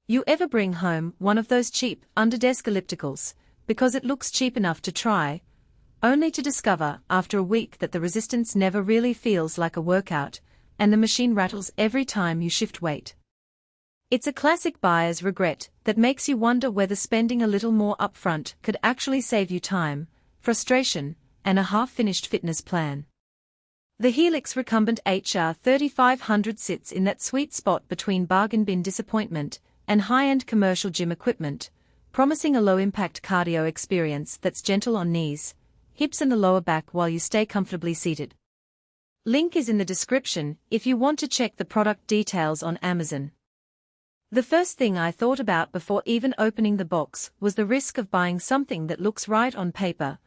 You ever bring home one of those cheap, under-desk ellipticals, because it looks cheap enough to try, only to discover after a week that the resistance never really feels like a workout, and the machine rattles every time you shift weight? It's a classic buyer's regret that makes you wonder whether spending a little more upfront could actually save you time, frustration, and a half-finished fitness plan. The Helix Recumbent HR3500 sits in that sweet spot between bargain bin disappointment and high-end commercial gym equipment, promising a low-impact cardio experience that's gentle on knees, hips and the lower back while you stay comfortably seated. Link is in the description if you want to check the product details on Amazon. The first thing I thought about before even opening the box was the risk of buying something that looks right on paper,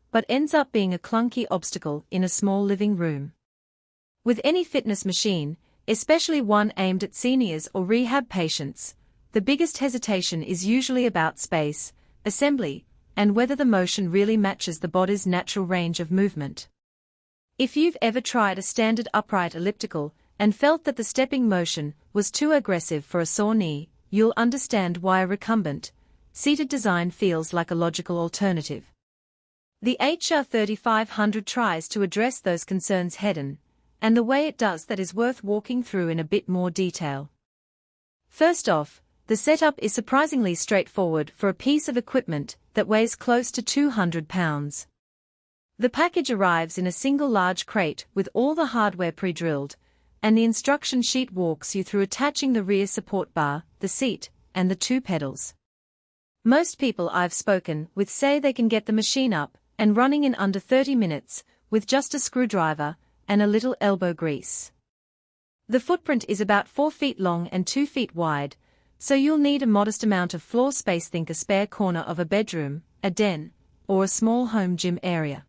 but ends up being a clunky obstacle in a small living room. With any fitness machine, especially one aimed at seniors or rehab patients, the biggest hesitation is usually about space, assembly, and whether the motion really matches the body's natural range of movement. If you've ever tried a standard upright elliptical and felt that the stepping motion was too aggressive for a sore knee, you'll understand why a recumbent, seated design feels like a logical alternative. The HR3500 tries to address those concerns head-on, and the way it does that is worth walking through in a bit more detail. First off, the setup is surprisingly straightforward for a piece of equipment that weighs close to 200 pounds. The package arrives in a single large crate with all the hardware pre-drilled, and the instruction sheet walks you through attaching the rear support bar, the seat, and the two pedals. Most people I've spoken with say they can get the machine up and running in under 30 minutes, with just a screwdriver and a little elbow grease. The footprint is about 4 feet long and 2 feet wide, so you'll need a modest amount of floor space. Think a spare corner of a bedroom, a den, or a small home gym area.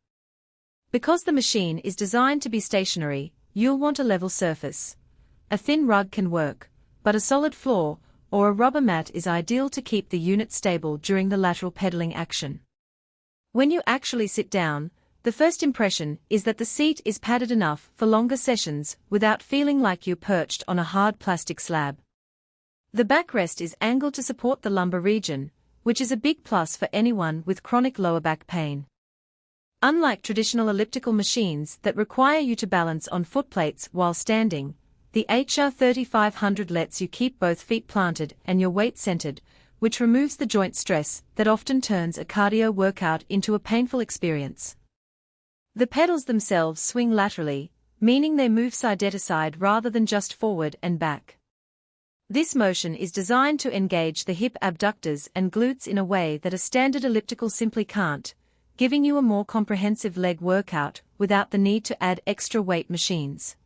Because the machine is designed to be stationary, you'll want a level surface. A thin rug can work, but a solid floor or a rubber mat is ideal to keep the unit stable during the lateral pedaling action. When you actually sit down, the first impression is that the seat is padded enough for longer sessions without feeling like you're perched on a hard plastic slab. The backrest is angled to support the lumbar region, which is a big plus for anyone with chronic lower back pain. Unlike traditional elliptical machines that require you to balance on footplates while standing, the HR3500 lets you keep both feet planted and your weight centered, which removes the joint stress that often turns a cardio workout into a painful experience. The pedals themselves swing laterally, meaning they move side to side rather than just forward and back. This motion is designed to engage the hip abductors and glutes in a way that a standard elliptical simply can't, giving you a more comprehensive leg workout without the need to add extra weight machines.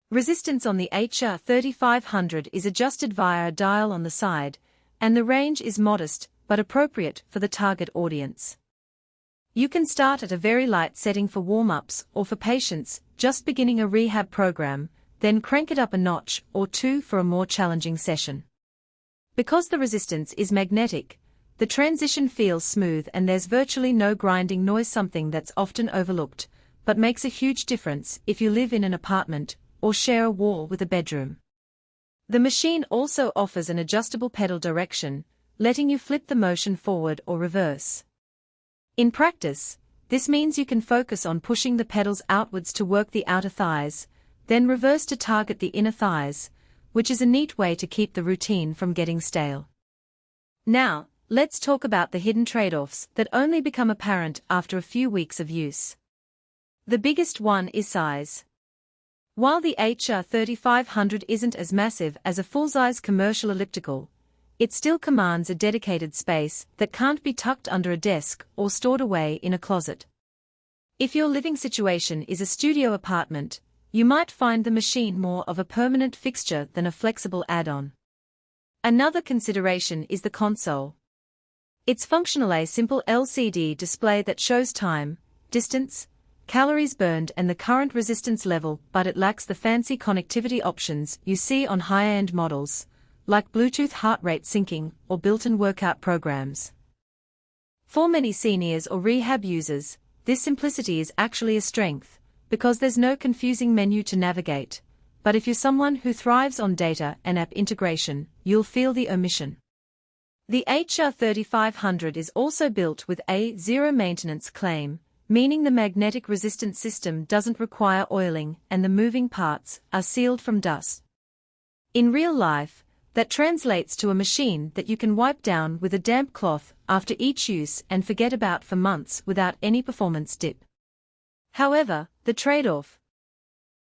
Resistance on the HR3500 is adjusted via a dial on the side, and the range is modest but appropriate for the target audience. You can start at a very light setting for warm-ups or for patients just beginning a rehab program, then crank it up a notch or two for a more challenging session. Because the resistance is magnetic, the transition feels smooth and there's virtually no grinding noise, something that's often overlooked, but makes a huge difference if you live in an apartment or share a wall with a bedroom. The machine also offers an adjustable pedal direction, letting you flip the motion forward or reverse. In practice, this means you can focus on pushing the pedals outwards to work the outer thighs, then reverse to target the inner thighs, which is a neat way to keep the routine from getting stale. Now, let's talk about the hidden trade-offs that only become apparent after a few weeks of use. The biggest one is size. While the HR3500 isn't as massive as a full-size commercial elliptical, it still commands a dedicated space that can't be tucked under a desk or stored away in a closet. If your living situation is a studio apartment, you might find the machine more of a permanent fixture than a flexible add-on. Another consideration is the console. It's functional, a simple LCD display that shows time, distance, calories burned and the current resistance level, but it lacks the fancy connectivity options you see on higher-end models, like Bluetooth heart rate syncing or built-in workout programs. For many seniors or rehab users, this simplicity is actually a strength, because there's no confusing menu to navigate. But if you're someone who thrives on data and app integration, you'll feel the omission. The HR3500 is also built with a zero maintenance claim, meaning the magnetic resistance system doesn't require oiling and the moving parts are sealed from dust. In real life, that translates to a machine that you can wipe down with a damp cloth after each use and forget about for months without any performance dip. However, the trade-off,